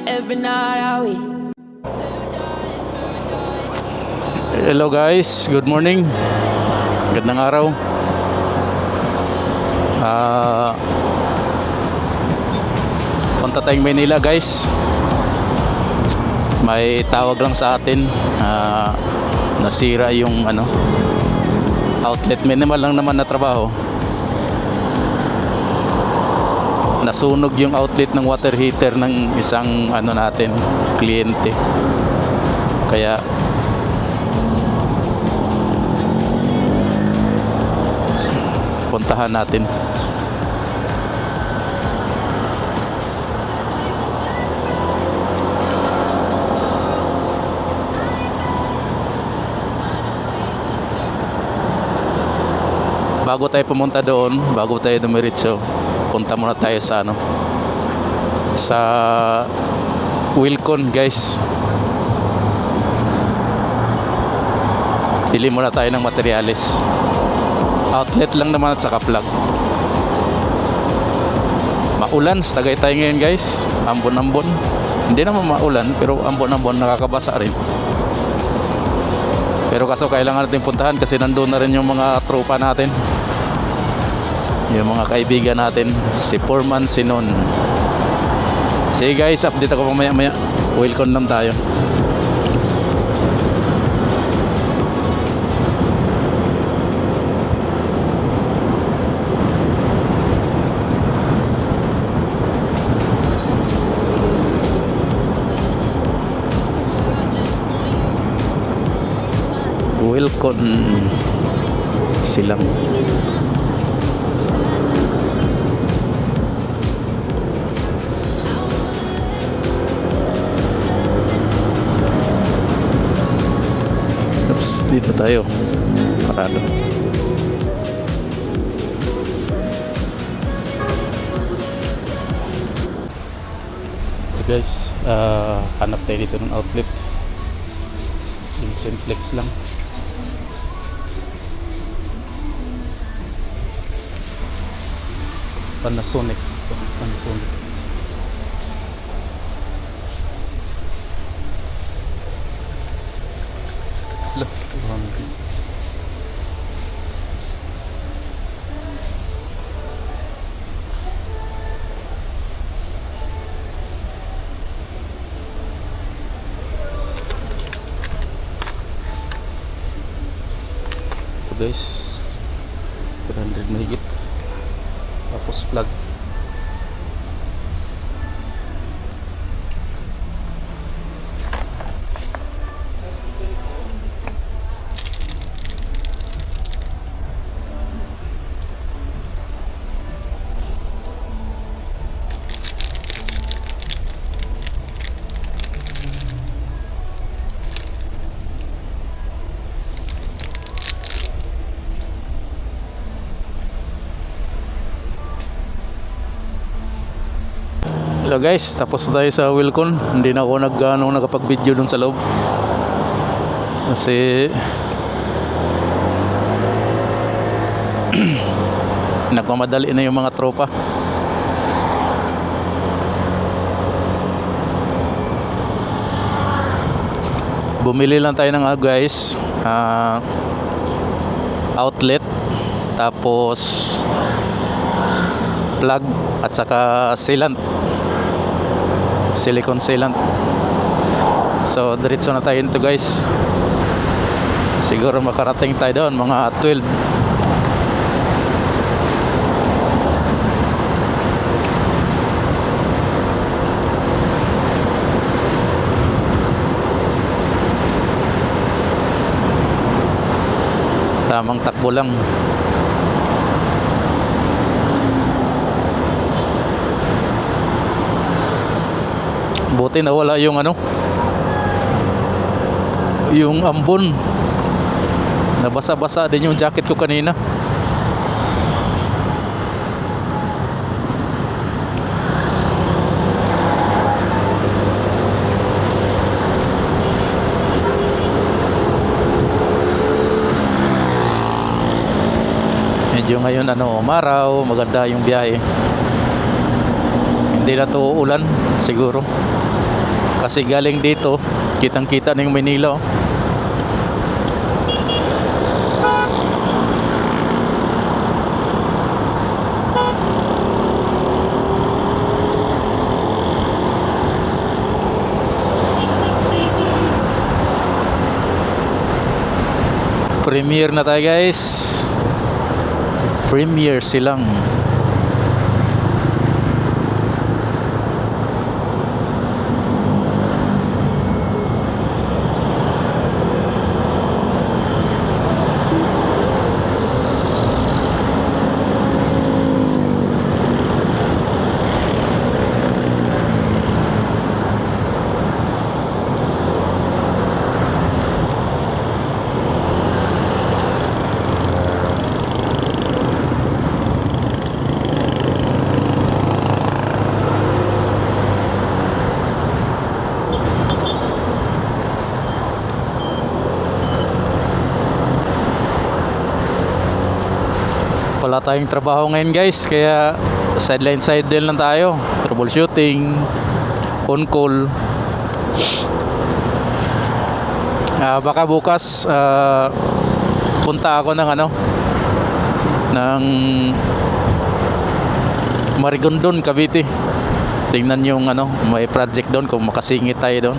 every night are we. Hello guys, good morning. Gandang araw. Punta tayong Manila guys. May tawag lang sa atin. Nasira yung outlet. Minimal lang naman na trabaho. Nasunog yung outlet ng water heater ng isang natin, kliyente. Kaya puntahan natin. Bago tayo pumunta doon, bago tayo dumiretso, punta muna tayo sa sa Wilcon guys. Bili muna tayo ng materyales. Outlet lang naman at saka plug. Maulan sa Tagaytay ngayon guys. Ambon-ambon. Hindi naman maulan pero ambon-ambon, nakakabasa rin. Pero kaso kailangan natin puntahan kasi nandun na rin yung mga tropa natin, yung mga kaibigan natin, si Foreman Sinon. Sige guys, update ako mamaya. Welcome lang tayo. Welcome silang. Oops, dito tayo. Parado. So guys, hanap tayo dito ng outlet. Yung Simplex lang. Panasonic. Look, ito guys, 300 mahigit. Tapos plug. Hello guys, tapos tayo sa Wilcon. Hindi na ako nakapag-video dun sa loob kasi nagmamadali na yung mga tropa. Bumili lang tayo ng guys, outlet, tapos plug at saka sealant, silicone sealant. So diretso na tayo nito guys. Siguro makarating tayo doon mga 12. Tamang takbo lang. Buti nawala yung yung ambon. Nabasa-basa din yung jacket ko kanina. Medyo ngayon umaraw, maganda yung biyahe. Hindi Hindi na to ulan siguro. Kasi galing dito, kitang-kita na yung Manila, oh. Premiere na tayo guys. Premiere silang. Wala tayong trabaho ngayon guys, kaya sideline lang tayo, troubleshooting, on call. Baka bukas punta ako ng ng Marigondon, Cavite. Tingnan yung may project doon, kung makasingit tayo doon.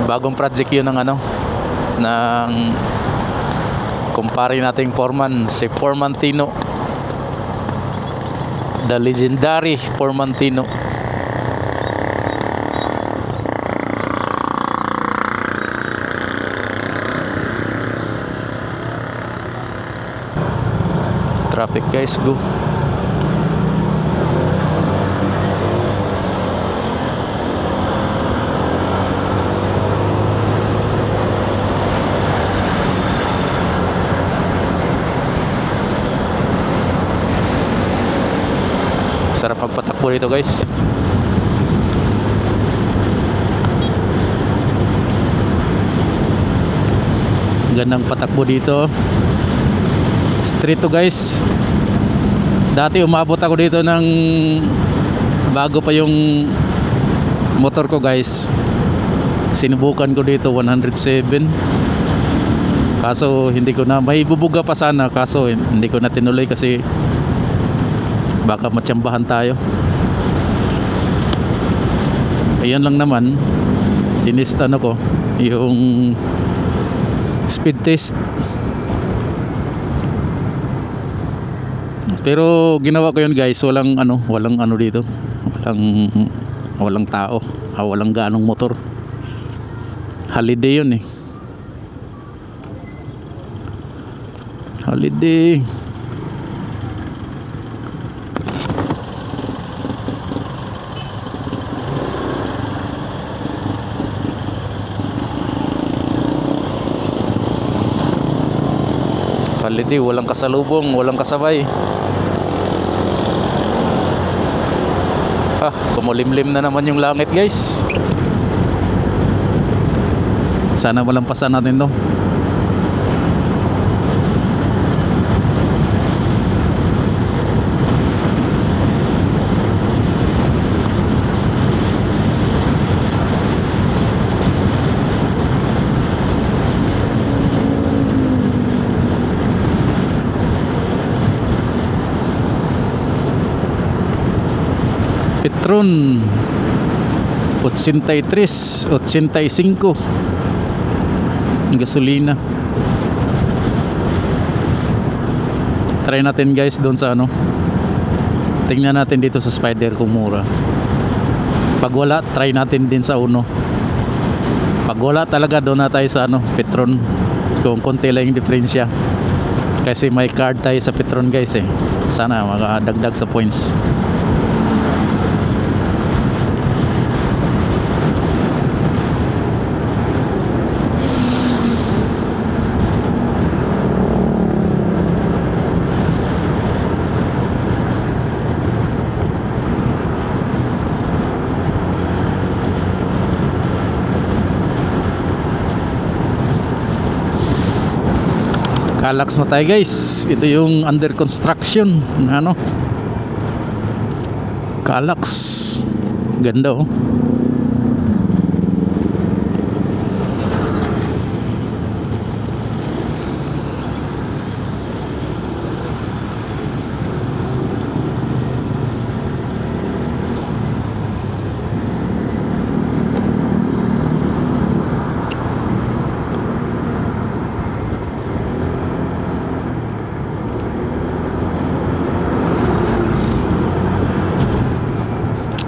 Bagong project yun ng ng kumpare nating foreman, si Foreman Tino, the legendary Foreman Tino. Traffic guys, go. Sarap magpatakbo dito guys. Gandang patakbo dito. Street to guys. Dati umabot ako dito ng bago pa yung motor ko guys. Sinubukan ko dito 107. Kaso hindi ko na, may bubuga pa sana, kaso hindi ko na tinuloy kasi baka matsambahan tayo. Ayan lang naman, tinista ko yung speed test, pero ginawa ko yun guys, walang dito, walang tao, walang gaanong motor. Holiday yun holiday. Holiday, walang kasalubong, walang kasabay. Kumulimlim na naman yung langit guys. Sana malampasan natin to. Petron 83, 85 gasolina. Try natin guys doon sa tingnan natin dito sa Spider kung mura. Pag wala, try natin din sa Uno. Pag wala talaga, doon na tayo sa Petron, kung konti lang yung diferensya, kasi may card tayo sa Petron guys sana makadagdag sa points. Calax na tayo guys. Ito yung under construction na ano, Calax. Ganda oh.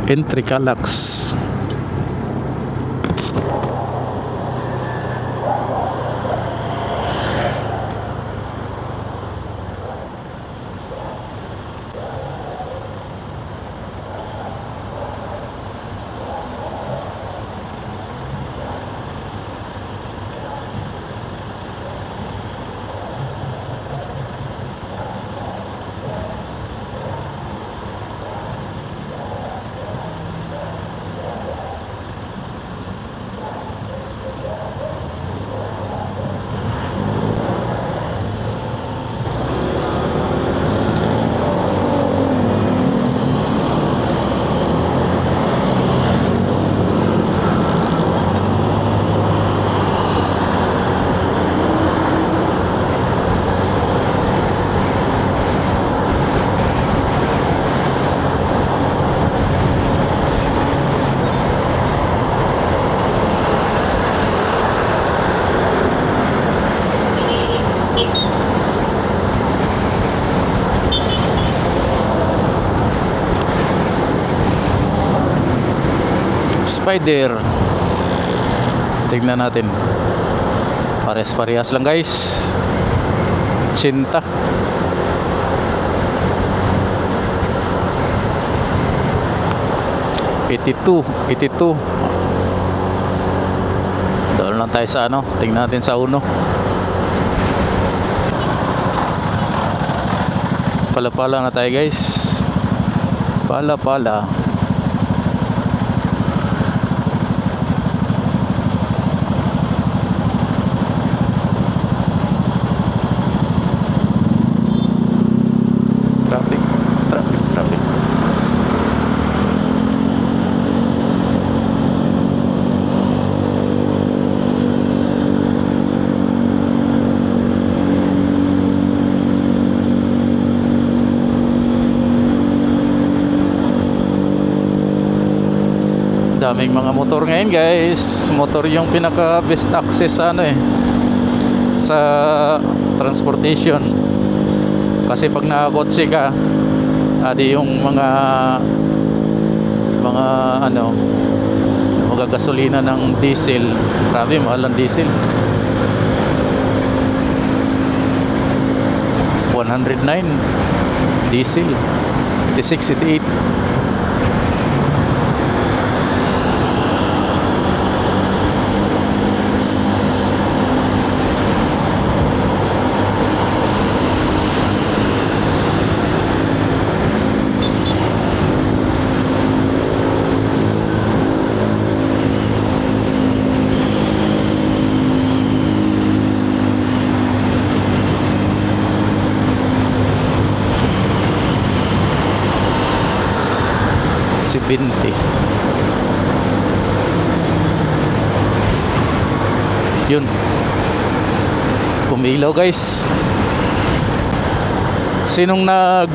Entry Calax. Spider. Tignan natin. Pares-parehas lang guys. Cinta. $82. Doon lang tayo sa ano. Tingnan natin sa uno. Pala-pala na tayo guys. Pala-pala. Traffic. Daming mga motor ngayon guys. Motor yung pinaka best access sa ano sa transportation. Kasi pag nakakotse ka, adi yung mga ano, magagasolina ng diesel. Grabe, mahal ang diesel. 109 diesel, 86, 88. Si 20. Yun. Umilaw guys. Sinong nag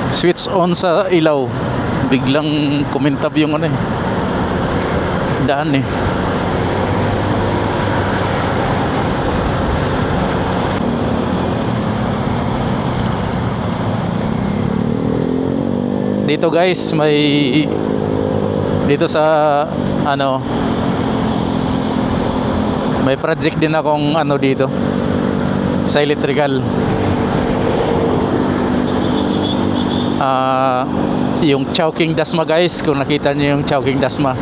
switch on sa ilaw? Biglang kumintab yung ano daan Dito guys, dito sa ano, may project din akong ano dito sa electrical. Yung Chowking Dasma guys, kung nakita niyo yung Chowking Dasma,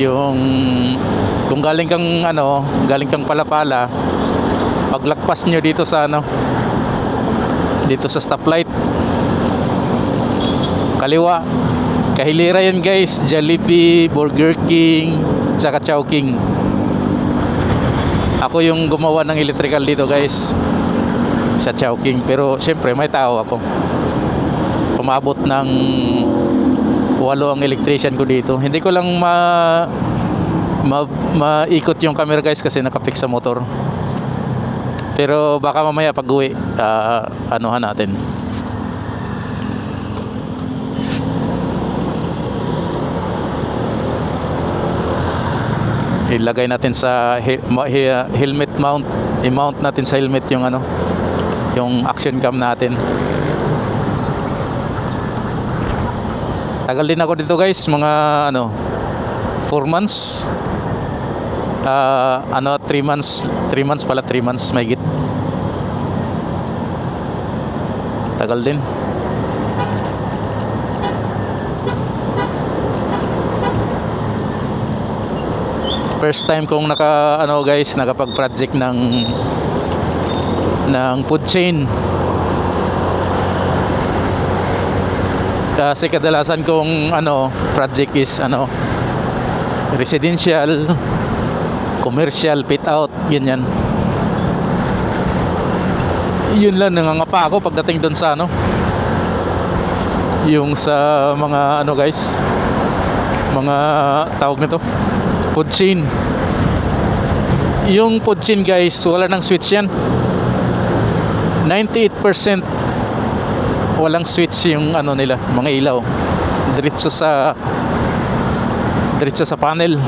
yung kung galing kang Palapala, paglagpas nyo dito sa dito sa stoplight, kaliwa, kahilira yan guys, Jollibee, Burger King, tsaka Chowking. Ako yung gumawa ng electrical dito guys sa Chowking, pero syempre may tao ako. Umabot ng 8 ang electrician ko dito. Hindi ko lang maikot yung camera guys kasi nakapik sa motor. Pero baka mamaya pag uwi anuhan natin. Ilagay natin sa helmet mount. I-mount natin sa helmet yung yung action cam natin. Tagal din ako dito guys, mga 4 months. 3 months pala, 3 months may git. Tagal din. First time kong nakapag-project ng food chain. Kasi kadalasan kong project is residential, commercial, fit out, ganyan. Yun lang, nangangapa ako pagdating doon sa yung sa mga guys, mga tawag nito, food chain. Yung food chain guys, wala nang switch yan. 98% walang switch yung nila, mga ilaw. Diretso sa panel,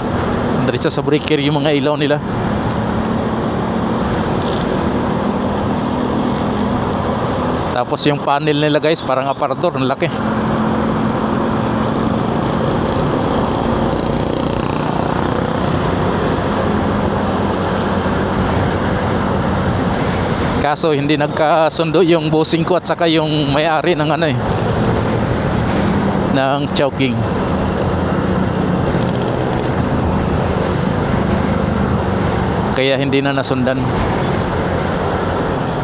diretso sa breaker yung mga ilaw nila. Tapos yung panel nila guys, parang aparador, ang laki. Kaso hindi nagkasundo yung bossing ko at saka yung may-ari ng ng Chowking. Kaya hindi na nasundan.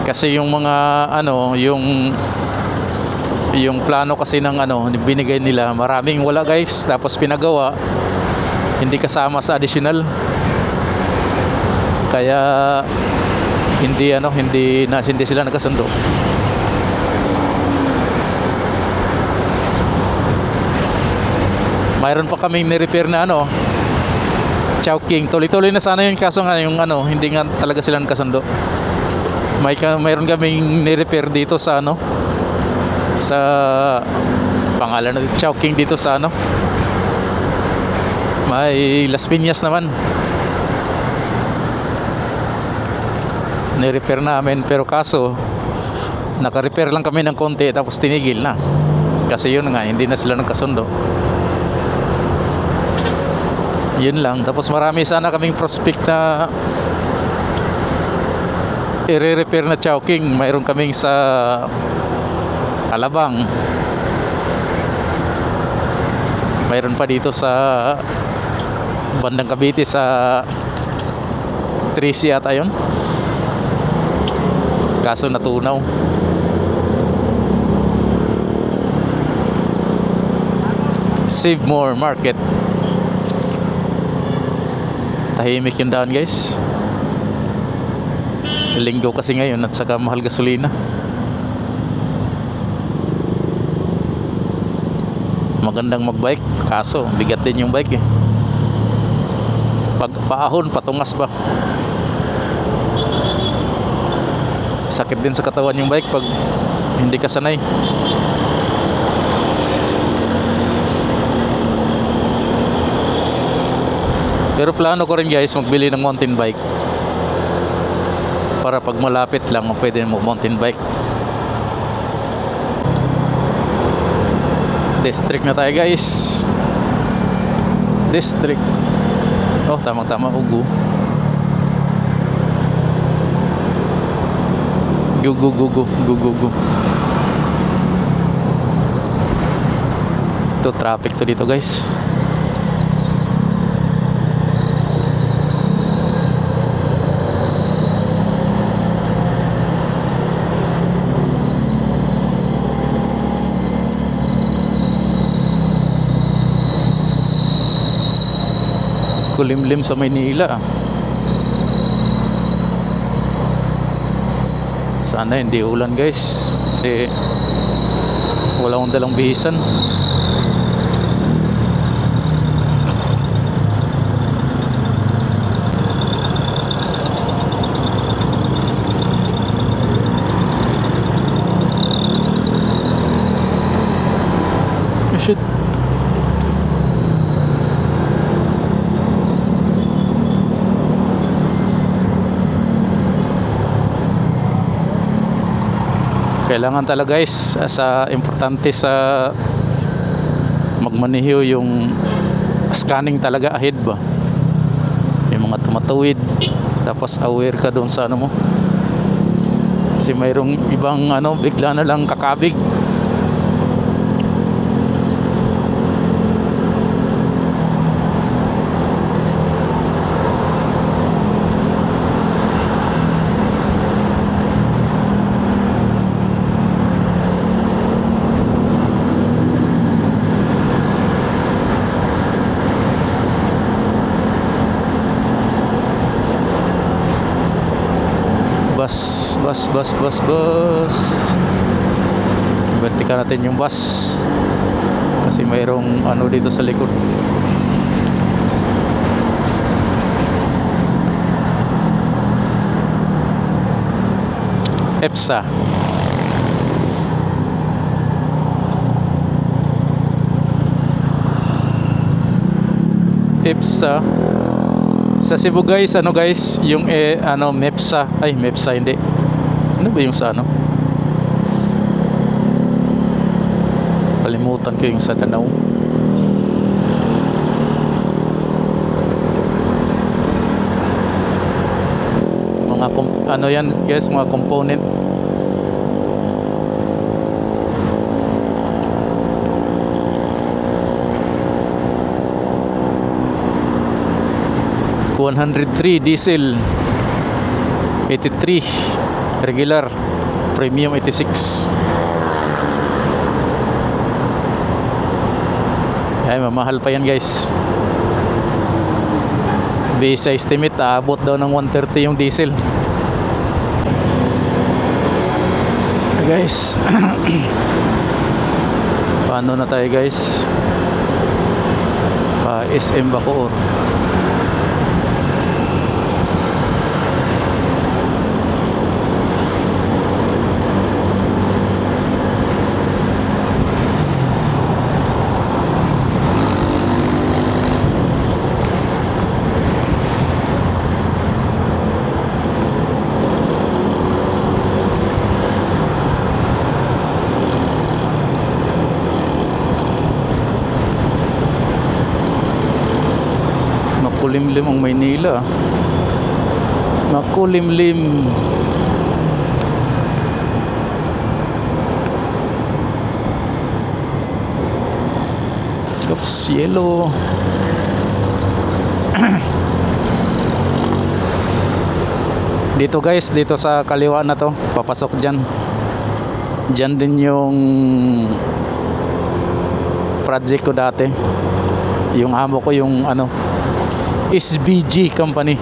Kasi yung mga yung plano kasi ng binigay nila, maraming wala guys, tapos pinagawa hindi kasama sa additional. Kaya hindi sila nagkasundo. Mayroon pa kaming ni-repair na Chowking. Tuloy-tuloy na sana yun, kaso nga yung hindi nga talaga sila nagkasundo. Mayroon kaming ni-repair dito sa sa pangalan ng Chowking dito sa may Las Piñas naman. Ni-repair namin, pero kaso naka-repair lang kami ng konti tapos tinigil na. Kasi yun nga, hindi na sila nagkasundo. Yun lang. Tapos marami sana kaming prospect na i-repair na Chowking. Mayroon kaming sa Alabang. Mayroon pa dito sa bandang Cavite sa 3C ata yun. Kaso natunaw. Save More Market. Tahimik yung daan guys. Linggo kasi ngayon at saka mahal gasolina. Magandang magbike, kaso bigat din yung bike Pag paahon, patungas ba. Sakit din sa katawan yung bike pag hindi ka sanay. Pero plano ko rin guys magbili ng mountain bike para pag malapit lang pwede mo mountain bike. District na tayo guys. District. Oh, tamang-tama, Ugu. Go. Ito traffic to dito guys. Kulimlim sa Maynila. Sana hindi ulan guys, kasi wala akong dalang bihisan. Shit. Kailangan talaga guys, sa importante sa magmaneho yung scanning talaga ahead ba, yung mga tumatawid, tapos aware ka doon sa ano mo, kasi mayroong ibang ano bigla na lang kakabig. Bus. Vertical natin yung bus kasi mayroong ano dito sa likod. EPSA. Sa Cebu guys, ano guys, yung ano MEPSA, MEPSA hindi. Ano ba yung sa ano? Kalimutan ko yung sa Danau. Mga ano yan guys, mga component. $103 diesel, 83 regular, premium 86. Ay, mamahal pa yan guys. Base estimate, aabot daw ng 130 yung diesel. Guys, paano na tayo guys? Pa SM Bacoor. Makulimlim ang Maynila. Makulimlim. Oops, yellow. Dito guys, dito sa kaliwa na to, papasok dyan. Dyan din yung project ko dati. Yung amo ko yung ano, SBG company,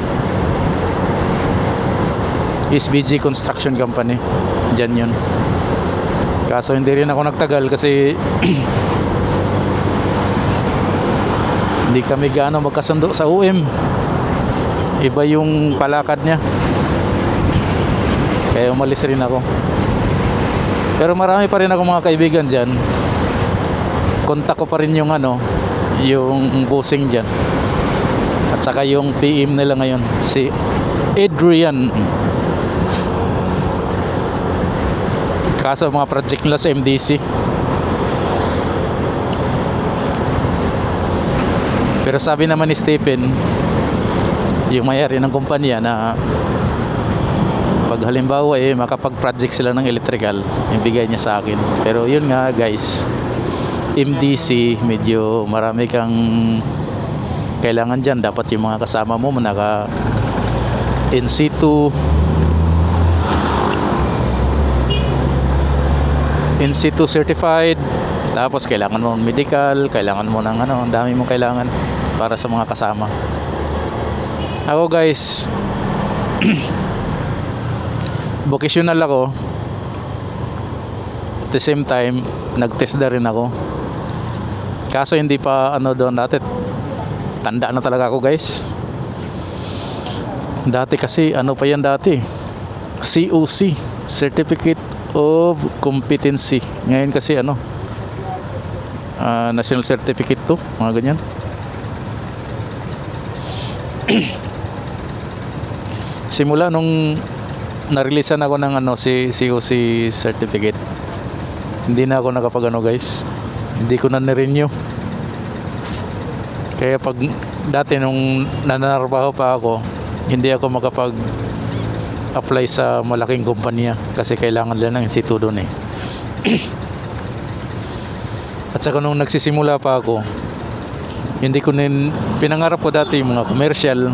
SBG Construction Company. Diyan yun. Kaso hindi rin ako nagtagal kasi hindi kami gaano magkasundo sa UM. Iba yung palakad niya, kaya umalis rin ako. Pero marami pa rin ako mga kaibigan dyan. Kontak ko pa rin yung ano, yung bossing dyan. At saka yung PM nila ngayon, si Adrian. Kaso mga project nila sa MDC. Pero sabi naman ni Stephen, yung may-ari ng kumpanya, na pag halimbawa makapag-project sila ng electrical, ibigay niya sa akin. Pero yun nga guys, MDC medyo marami kang kailangan dyan. Dapat yung mga kasama mo naka in situ certified, tapos kailangan mo medical, kailangan mo ng ano, ang dami mong kailangan para sa mga kasama. Ako guys, vocational ako. At the same time, nag-test na rin ako. Kaso hindi pa ano doon dati. Tanda na talaga ako guys. Dati kasi ano pa yan dati? COC, Certificate of Competency. Ngayon kasi ano? National Certificate to, mga ganyan. Simula nung na-releasean ako ng ano si COC certificate, hindi na ako nakapag ano guys, hindi ko na ni-renew. Kaya pag dati nung nananarbaho pa ako, hindi ako makapag apply sa malaking kumpanya kasi kailangan nila ng instituto doon eh. At saka nung nagsisimula pa ako, hindi ko pinangarap ko dati yung mga commercial,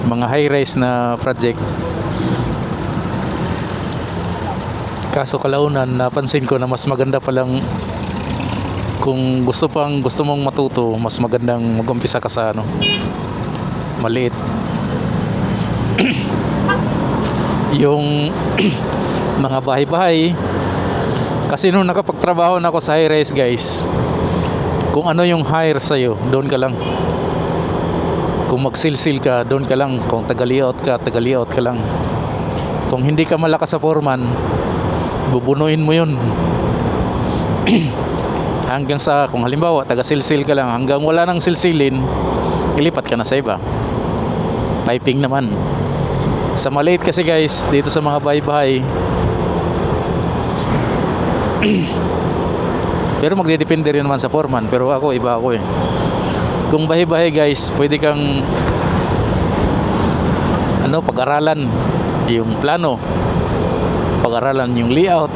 mga high-rise na project. Kaso kalaunan napansin ko na mas maganda palang kung gusto mong matuto, mas magandang mag-umpisa ka sa ano, maliit. Yung mga bahay-bahay, kasi nung nakapagtrabaho na ako sa high-rise guys, kung ano yung hire sa'yo, doon ka lang. Kung magsilsil ka, doon ka lang. Kung taga-layout ka lang. Kung hindi ka malakas sa foreman, bubunuin mo yun. Hanggang sa, kung halimbawa taga-silsil ka lang, hanggang wala nang silsilin, ilipat ka na sa iba. Piping naman. Sa maliit kasi guys, dito sa mga bahay-bahay, pero magdedepende rin naman sa foreman. Pero ako, iba ako eh. Kung bahay-bahay guys, pwede kang pag-aralan yung plano, pag-aralan yung layout.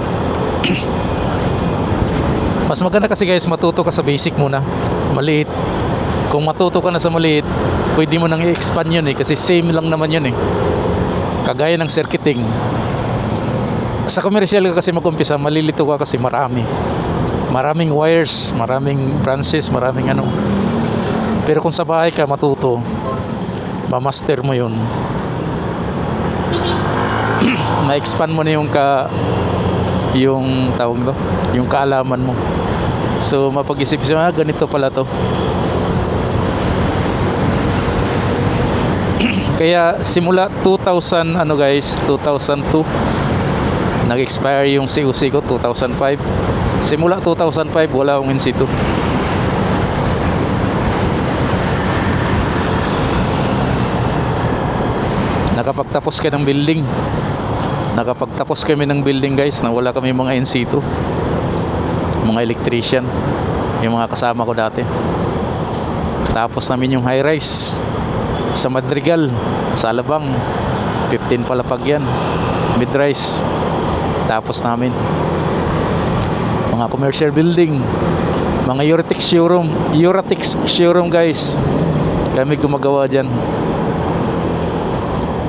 Mas maganda kasi guys, matuto ka sa basic muna, maliit. Kung matuto ka na sa maliit, pwede mo nang i-expand yun eh, kasi same lang naman yun eh. Kagaya ng circuiting. Sa commercial ka kasi mag-umpisa, malilito ka kasi maraming wires, maraming branches, maraming ano. Pero kung sa bahay ka matuto, ma-master mo yun, ma-expand mo na yung tawag mo, yung kaalaman mo. So mapag-isip siya, ganito pala to. Kaya simula 2000 guys, 2002 nag-expire yung COC ko. 2005, simula 2005 wala akong in-situ. Nakapagtapos kami ng building guys, na wala kami mga in-situ, mga electrician, yung mga kasama ko dati. Tapos namin yung high-rise sa Madrigal, sa Alabang, 15 palapag yan, mid-rise. Tapos namin mga commercial building, mga Eurotix showroom guys, kami gumagawa dyan.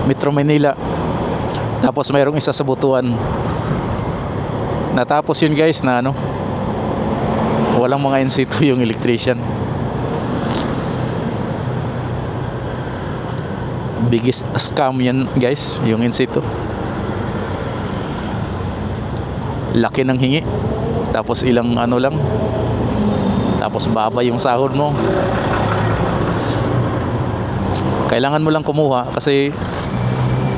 Metro Manila. Tapos mayroong isa sa Butuan. Natapos yun guys na walang mga in-situ yung electrician. Biggest scam yan guys, yung in-situ. Laki ng hingi, tapos ilang lang, tapos baba yung sahod mo. Kailangan mo lang kumuha kasi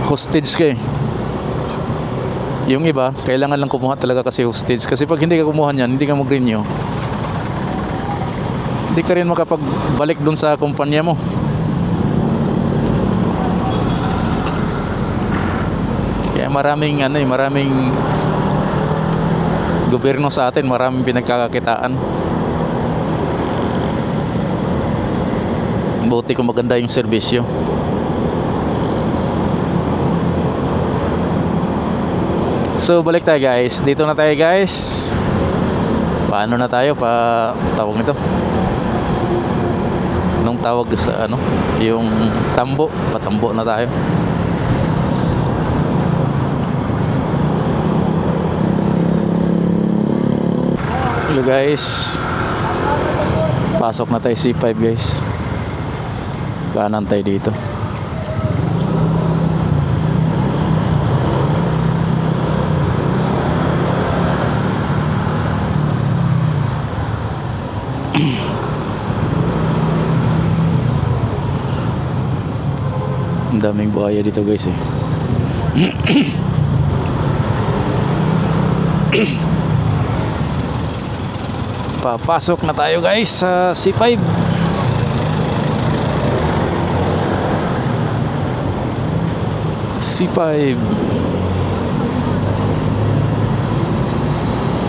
hostage ka eh. Yung iba, kailangan lang kumuha talaga kasi hostage. Kasi pag hindi ka kumuha niyan, hindi ka mag-renew, hindi ka rin makapagbalik dun sa kumpanya mo. Kaya maraming gobyerno sa atin, maraming pinagkakakitaan. Buti kung maganda yung serbisyo. So balik tayo guys, dito na tayo guys. Paano na tayo tawag nito? Anong tawag sa yung tambo, patambo na tayo. Hello guys, pasok na tayo C5 guys. Kanan tayo dito. Ang daming buhaya dito guys eh. Papasok na tayo guys sa C5. C5.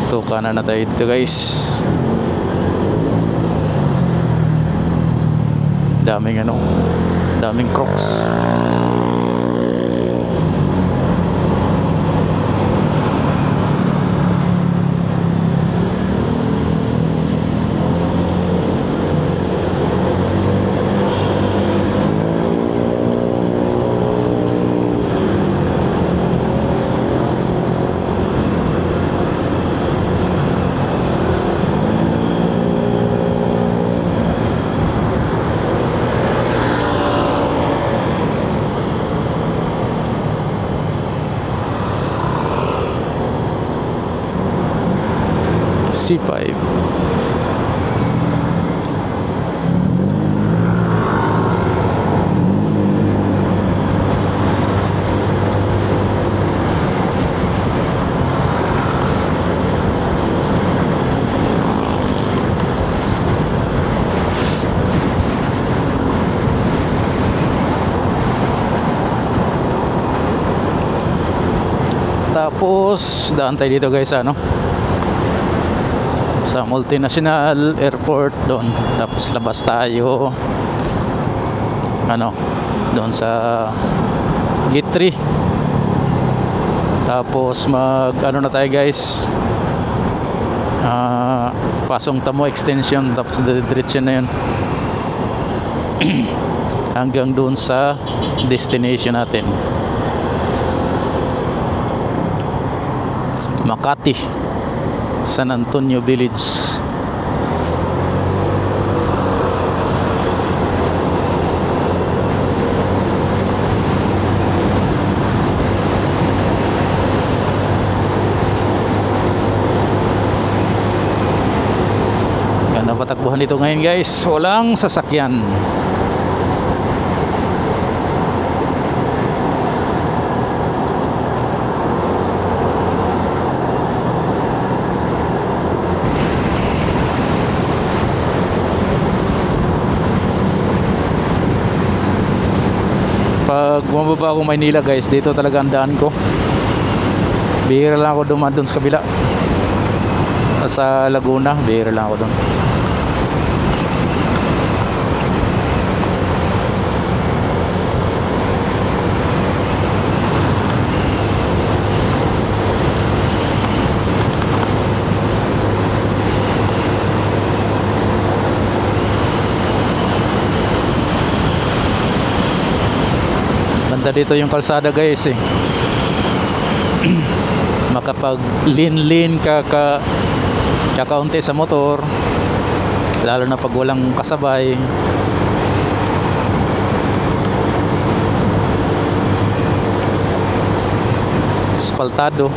Ito, kanan na tayo dito guys. Daming ano, daming crocs. C5. Tapos daan tayo dito guys ano, sa multinational airport doon. Tapos labas tayo ano, doon sa gate 3. Tapos mag ano na tayo guys, Pasong Tamo extension. Tapos diretso na yun hanggang doon sa destination natin, Makati, San Antonio Village. Ganda patakbuhan dito ngayon guys, walang sasakyan. Pag bumaba ako Maynila guys, dito talaga ang daan ko. Bihira lang ako dumaan doon sa kabila, sa Laguna. Bihira lang ako doon. Dito yung kalsada guys eh. Makapag lean ka kakaunti sa motor, lalo na pag walang kasabay. Asfaltado,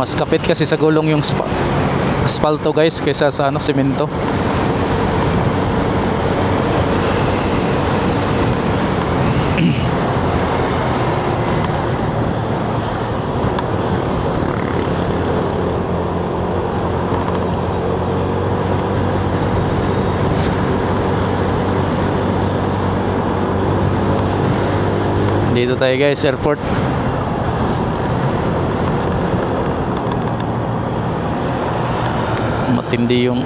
mas kapit kasi sa gulong yung asfalto guys kaysa sa ano, semento. Dito tayo guys, airport. Matindi yung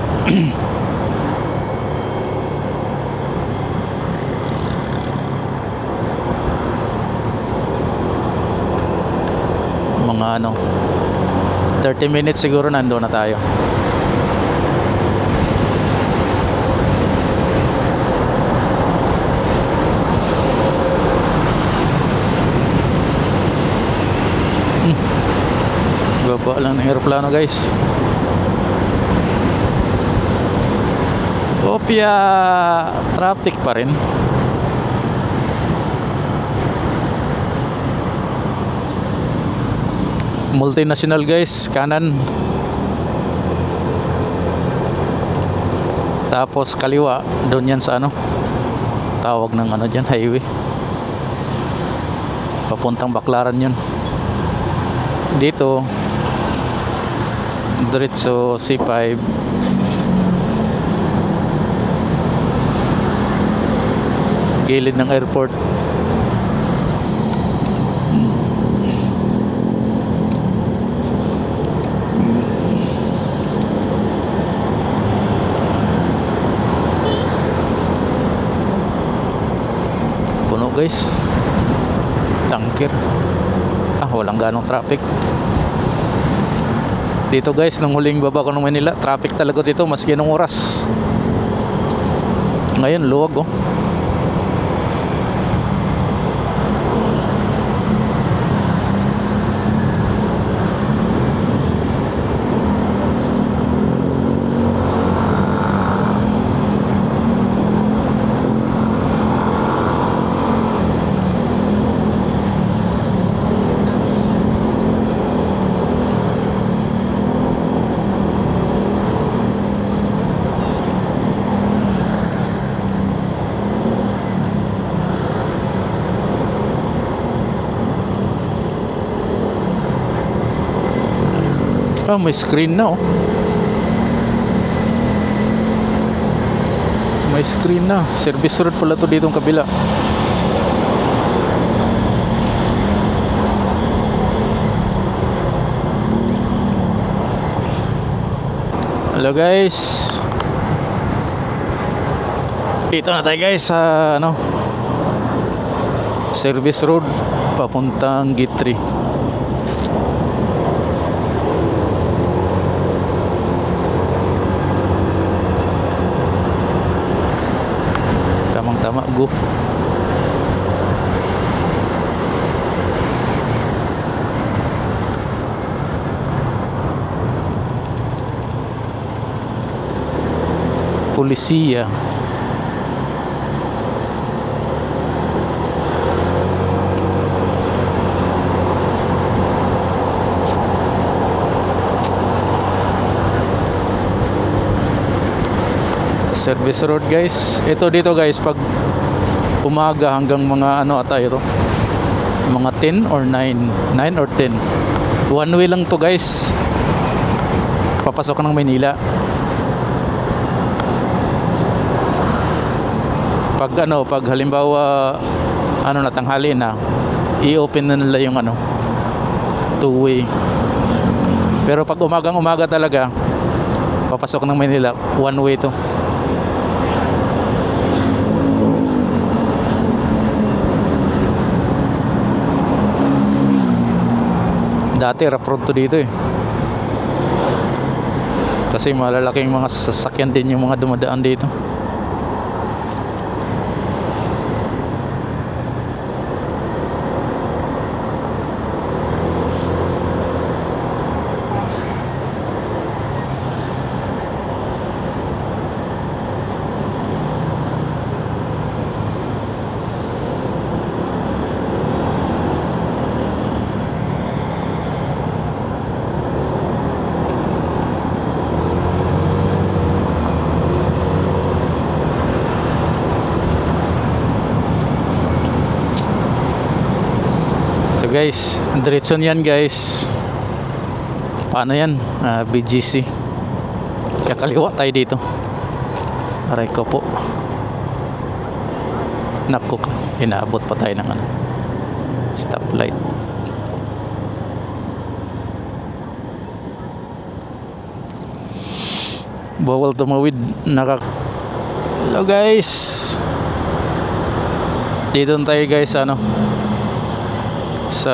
mga ano, 30 minutes siguro nandoon na tayo. Baba lang ng aeroplano guys. Opya, traffic pa rin. Multinational guys, kanan. Tapos kaliwa, doon yan sa ano, tawag ng ano dyan, highway. Papuntang Baclaran yun. Dito, diretso C5. Gilid ng airport. Puno guys, tanker. Walang ganong traffic dito guys. Nung huling baba ko ng Manila, traffic talaga dito maski nung oras. Ngayon luwag oh. May screen na oh. May screen na. Service road pala to dito ang kabila. Hello guys. Dito na tayo guys sa ano, service road papuntang Gate 3. Tama, go. Polisiya. Service road guys. Ito dito guys, pag umaga hanggang mga ano ata ito, mga 10 or 9 or 10, one way lang to guys, papasok ng Maynila. Pag halimbawa ano na, tanghali na, i-open na nila yung ano, two way. Pero pag umaga talaga, papasok ng Maynila, one way to. Dati rough road to dito eh. Kasi malalaking mga sasakyan din yung mga dumadaan dito. Guys, diretso yan guys. Paano yan? BGC. Kakaliwa tayo dito. Aray ko po. Naku, inaabot pa tayo ng ano, stoplight. Bawal tumawid. Hello guys. Dito tayo guys ano, sa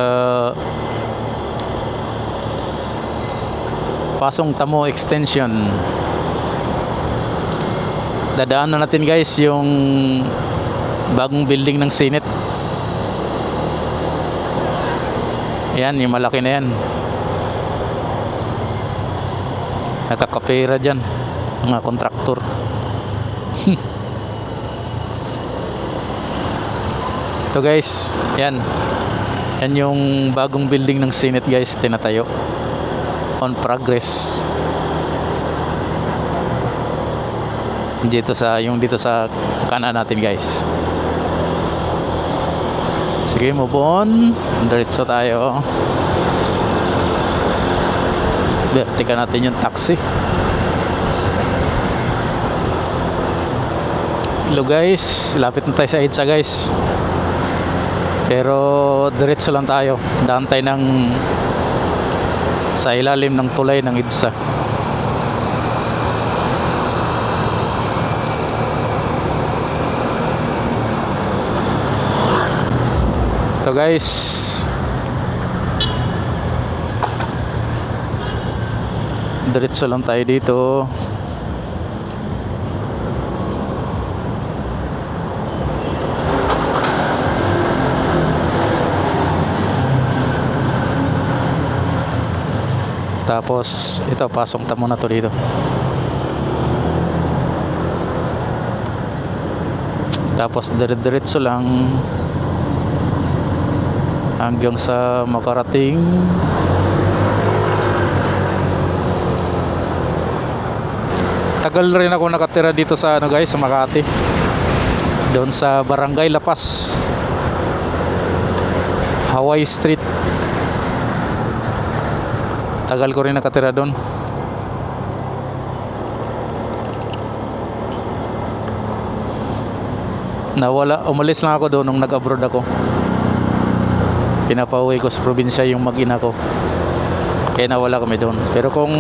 Pasong Tamo Extension. Dadaan na natin guys yung bagong building ng Senate. Ayan, yung malaki na yan. Nakakapera dyan mga kontraktor. Ito guys, yan. Yan yung bagong building ng Senate guys, tinatayo. On progress. Dito sa kanan natin guys. Sige, move on. Diretso tayo. Tika natin yung taxi. Hello guys, lapit na tayo sa EDSA guys. Pero diretso lang tayo. Daan tayo sa ilalim ng tulay ng EDSA. Ito guys, diretso lang tayo dito. Tapos ito, pasok ta muna to dito. Tapos diretso lang hanggang sa makarating tagal rin ako nakatira dito sa guys, sa Makati, doon sa Barangay Lapas, Hawaii Street. Tagal ko rin nakatira doon. Umalis lang ako doon nung nag-abroad ako. Pinapauwi ko sa probinsya yung mag-ina ko, kaya nawala kami doon. Pero kung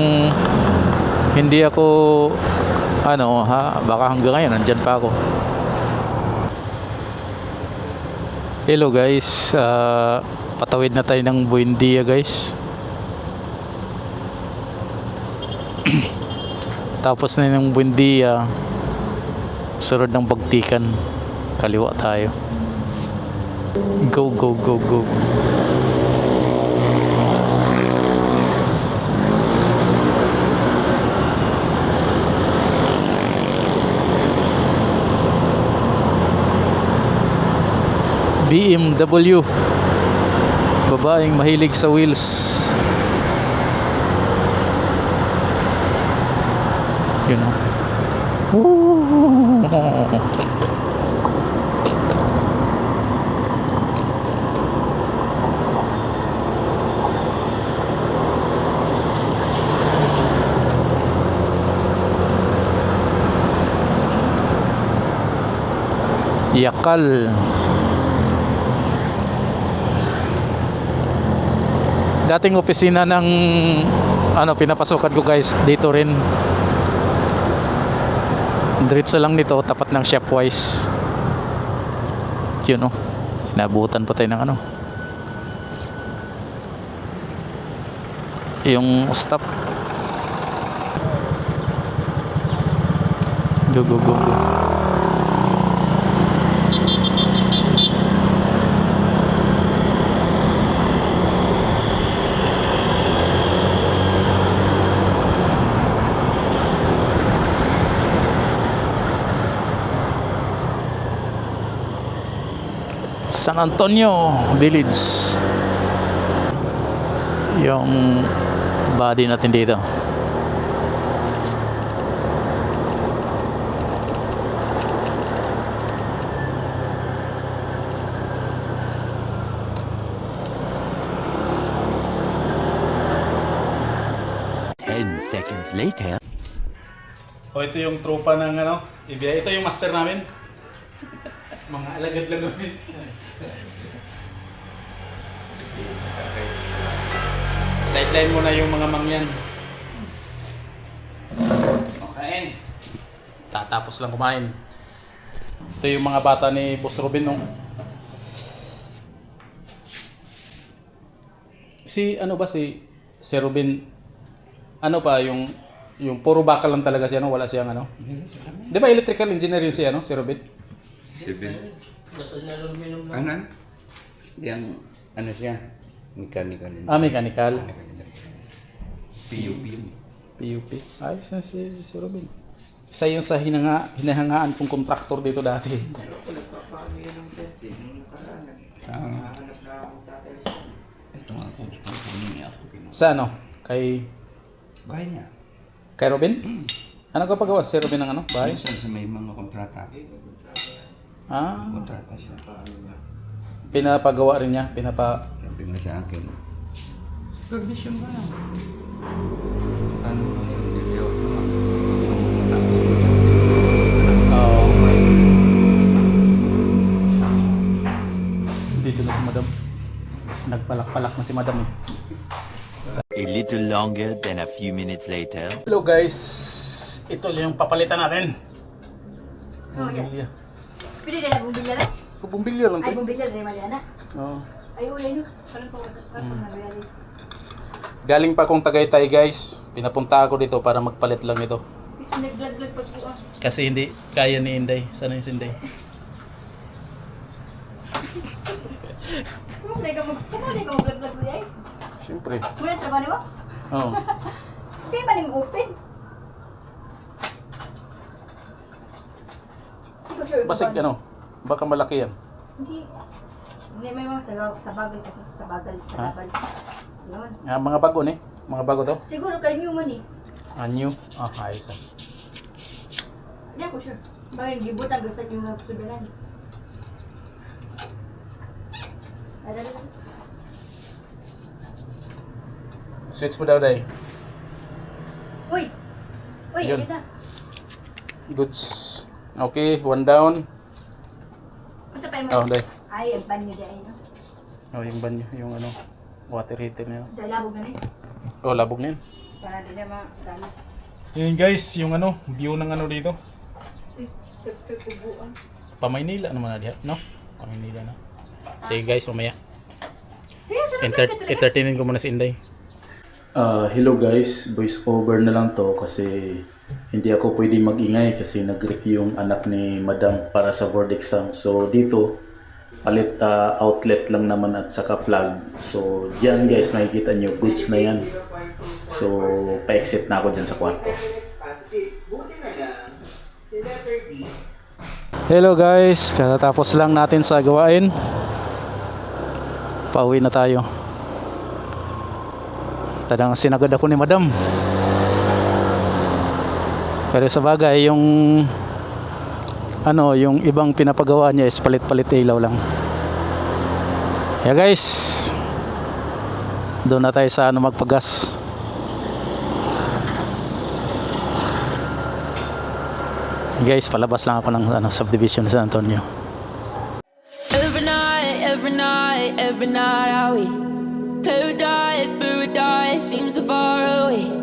hindi ako baka hanggang ngayon nandyan pa ako. Hello guys, patawid na tayo ng Buendia guys. Tapos na yung Buendia, sunod ng Bagtikan, kaliwa tayo. Go go go go. BMW, babaeng mahilig sa wheels. You know. Yakal. Dating opisina ng pinapasukan ko guys, dito rin. Diretso lang nito, tapat ng Shopwise. Yun nabutan pa tayo ng yung stop. Go go go go. San Antonio Village yung body natin dito. Seconds later. Ito yung tropa ng IBI. Ito yung master namin. Mga alagad lang namin. Sideline mo na yung mga mangyan. Okay. Tatapos lang kumain. Ito yung mga bata ni Boss Robin Si Robin, yung puro bakal lang talaga siya, wala siyang Di ba electrical engineer yun si Robin? Civil. Yang siya? Mechanical. Mechanical. PUP. PUP. Ayos na si Robin. Isa yun sa hinahangaan kong kontraktor dito dati. Ito nga kung gusto ko niya. Sa Kay bahay niya. Kay Robin? Ano ka pagawa? Si Robin ng ano? Bahay? Minsan sa may mga kontrata. Ah, Kontrata siya. pinapagawa rin niya. Sabi nga sa akin, supervision ba? Ano yung niliyaw ko lang? Oo. Dito na si madam. Nagpalak-palak na si madam. A little longer than a few minutes later. Hello guys. Ito yung papalitan natin. Oh, ya. Bumbilya. Pwede na bumbilya na? Bumbilya lang Ay, to. bumbilya rin Mariana. Oo. Ay, ulay no. Parang nagayali. Galing pa akong Tagaytay guys. Pinapunta ako dito para magpalit lang ito. Kasi naglag-lag pag buwan. Kasi hindi kaya ni Inday. Sana yung si Inday. Kumakulay ka mag-vlog-vlog mo ay? Siyempre. Muna trabaho ni mo? Oo. Hindi man yung open. Hindi ko sure. Basig ano. Baka malaki yan. Hindi. Hindi may mga sa bagal kasi. Sa bagal. Ha? Yun. Ah, mga bago ni. Mga bago to. Siguro kayo nyo man eh. Ah, new. Ah, ayos ah. Hindi ako sure. Bakit gibutan ko sa yung sudaran. Ada. Switch mo daw, Day. Uy! Uy, Yun. ayun na. Goods. Okay, one down. Masa pa yung Oh, Day. ay, ang banyo dyan. No? Oh, yung banyo, yung ano, water heater na yun. Sa labog na eh. Oh, labog na yun. Para din na marami. Yun guys, yung ano, view ng ano dito. Tagpubuan. Pamaynila naman na diha, no? Pamaynila na. Sige guys, mamaya. Sige, sarap Entertainin ko muna si Inday. Hello guys, voice over na lang to kasi hindi ako pwede mag-ingay kasi nag-review yung anak ni Madam para sa board exam. So dito, palit outlet lang naman at saka plug. So diyan guys, makikita nyo, goods na yan. So pa-exit na ako dyan sa kwarto. Hello guys, katatapos lang natin sa gawain. Pauwi na tayo. Tadang sinagad ako ni Madam. Pero sa bagay, yung ano, yung ibang pinapagawa niya is palit-palit ilaw lang. Yeah guys, doon na tayo sa ano magpagas. Guys, palabas lang ako ng ano, subdivision sa San Antonio. Every night I wait. Paradise seems so far away.